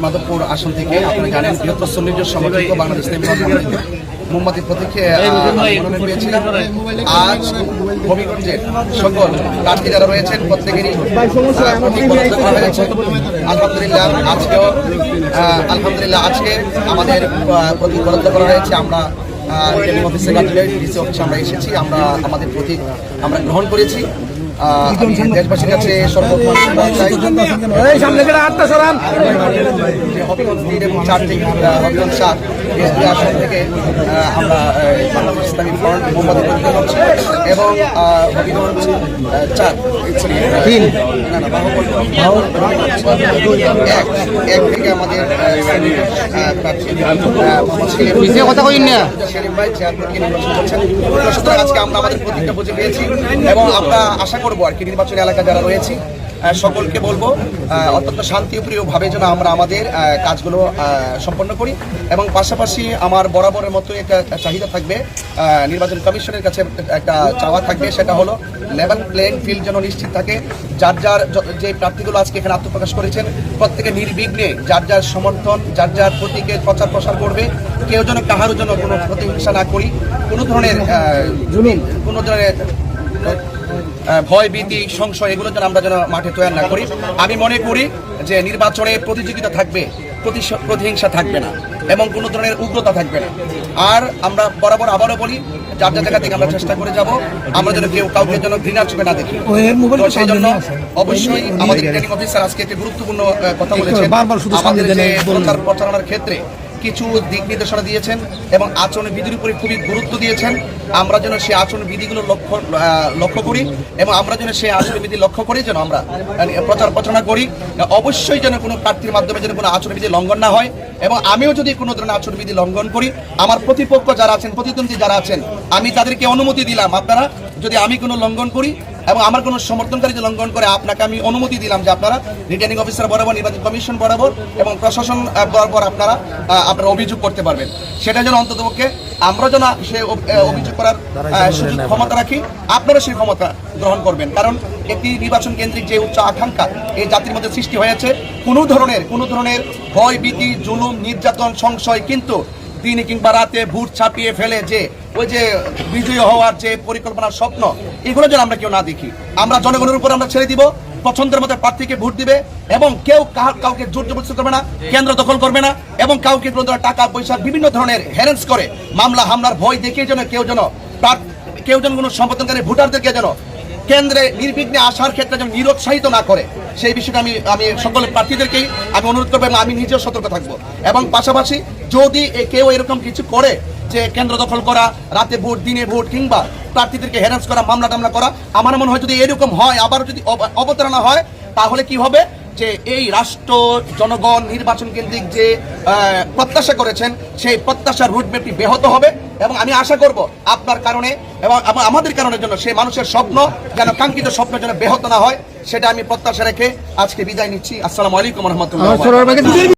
মাধবপুর আসন থেকে আপনারা জানেন বৃহত্তর সন্নির্য সমর্থিত বাংলাদেশ মোমবাতি প্রতীকে মনোনয়ন পেয়েছিলাম। আজ হবিগঞ্জের সকল প্রার্থী যারা রয়েছেন প্রত্যেকেরই আলহামদুলিল্লাহ আজকে আমাদের প্রতীক বরাদ্দ করা হয়েছে। আমরা রিটার্নিং অফিসে ডিসি অফিসে আমরা এসেছি, আমরা আমাদের প্রতীক আমরা গ্রহণ করেছি। দেশবাসীর কাছে আসন থেকে আমরা বাংলাদেশ ইসলামী ফ্রন্ট মোমবাতি প্রতিষ্ঠা করছি এবং হবিগঞ্জ 4 থেকে আমাদের আজকে আমরা আমাদের প্রতীকটা বুঝে পেয়েছি এবং আমরা আশা করবো আর কি নির্বাচনী এলাকা যারা রয়েছি সকলকে বলবো অত্যন্ত শান্তিপ্রিয়ভাবে যেন আমরা আমাদের কাজগুলো সম্পন্ন করি এবং পাশাপাশি আমার বরাবরের মতো একটা চাহিদা থাকবে, নির্বাচন কমিশনের কাছে একটা চাওয়া থাকবে, সেটা হলো লেভেল প্লেইং ফিল্ড যেন নিশ্চিত থাকে। যার যার যে প্রার্থীগুলো আজকে এখানে আত্মপ্রকাশ করেছেন প্রত্যেকে নির্বিঘ্নে যার যার সমর্থন যার যার প্রতীকে প্রচার প্রসার করবে। কেউ যেন কাহারও জন্য কোনো প্রতিহিংসা না করি, কোনো ধরনের ভয় ভীতি সংশয় এগুলো যেন আমরা যেন মাঠে তৈরি না করি। আমি মনে করি যে নির্বাচনে প্রতিযোগিতা থাকবে, প্রতিহিংসা থাকবে না এবং কোনো ধরনের উগ্রতা থাকবে না। আর আমরা বরাবর আবারও বলি, যার যার জায়গা থেকে আমরা চেষ্টা করে যাব আমরা যেন কেউ কাউকে যেন ঘৃণার চোখে না দেখি। সেই জন্য অবশ্যই আমাদের রিটার্নিং অফিসার আজকে একটি গুরুত্বপূর্ণ কথা বলেছেন। আমাদের যে প্রচার প্রচারণার ক্ষেত্রে কিছু দিক নির্দেশনা দিয়েছেন এবং আচরণ বিধির উপরে খুবই গুরুত্ব দিয়েছেন। আমরা যেন সেই আচরণ বিধিগুলো লক্ষ্য করি এবং আমরা যেন সেই আচরণ বিধি লক্ষ্য করি যেন আমরা প্রচার প্রচারণা করি। অবশ্যই যেন কোনো প্রার্থীর মাধ্যমে যেন কোনো আচরণ বিধি লঙ্ঘন না হয় এবং আমিও যদি কোনো ধরনের আচরণ বিধি লঙ্ঘন করি, আমার প্রতিপক্ষ যারা আছেন, প্রতিদ্বন্দ্বী যারা আছেন, আমি তাদেরকে অনুমতি দিলাম, আপনারা যদি আমি কোনো লঙ্ঘন করি এবং আমার কোনো সমর্থনকারী যে লঙ্ঘন করে, আপনাকে আমি অনুমতি দিলাম যে আপনারা রিটার্নিং অফিসার বরাবর, নির্বাচন কমিশন বরাবর এবং প্রশাসন বরাবর আপনারা অভিযোগ করতে পারবেন। সেটা যেন অন্ততপক্ষে আমরা যেন সে অভিযোগ করার সুযোগ ক্ষমতা রাখি, আপনারা সেই ক্ষমতা গ্রহণ করবেন। কারণ একটি নির্বাচন কেন্দ্রিক যে উচ্চ আকাঙ্ক্ষা এই জাতির মধ্যে সৃষ্টি হয়েছে, কোনো ধরনের ভয় ভীতি জুলুম নির্যাতন সংশয় কিন্তু দিনে কিংবা রাতে ভোট ছাপিয়ে ফেলে যে ওই যে বিজয়ী হওয়ার যে পরিকল্পনার স্বপ্ন, এগুলো যেন আমরা কেউ না দেখি। আমরা জনগণের উপর আমরা ছেড়ে দিব, পছন্দের মতো প্রার্থীকে ভোট দিবে এবং কেউ কাউকে জোর জবরদস্তি করবে না, কেন্দ্র দখল করবে না এবং কাউকে কোনো টাকা পয়সা বিভিন্ন ধরনের হ্যারেন্স করে মামলা হামলার ভয় দেখিয়ে যেন কেউ যেন কোনো সম্পাদনকারী ভোটারদেরকে যেন কেন্দ্রে নির্বিঘ্নে আসার ক্ষেত্রে যেন নিরুৎসাহিত না করে, সেই বিষয়টা আমি সকল প্রার্থীদেরকেই আমি অনুরোধ করবো এবং আমি নিজেও সতর্ক থাকবো। এবং পাশাপাশি যদি কেউ এরকম কিছু করে যে কেন্দ্র দখল করা, রাতে ভোট দিনে ভোট কিংবা প্রার্থীদেরকে হ্যারাস করা, মামলা টামলা করা, আমার মনে হয় যদি এরকম হয়, আবার যদি অবতারণা হয়, তাহলে কি হবে যে এই রাষ্ট্র জনগণ নির্বাচন কেন্দ্রিক যে প্রত্যাশা করেছেন সেই প্রত্যাশার রুটম্যাপটি ব্যাহত হবে এবং আমি আশা করব আপনার কারণে এবং আমাদের কারণের জন্য সেই মানুষের স্বপ্ন যেন কাঙ্ক্ষিত স্বপ্ন যেন ব্যাহত না হয়, সেটা আমি প্রত্যাশা রেখে আজকে বিদায় নিচ্ছি। আসসালামু আলাইকুম ওয়া রাহমাতুল্লাহ।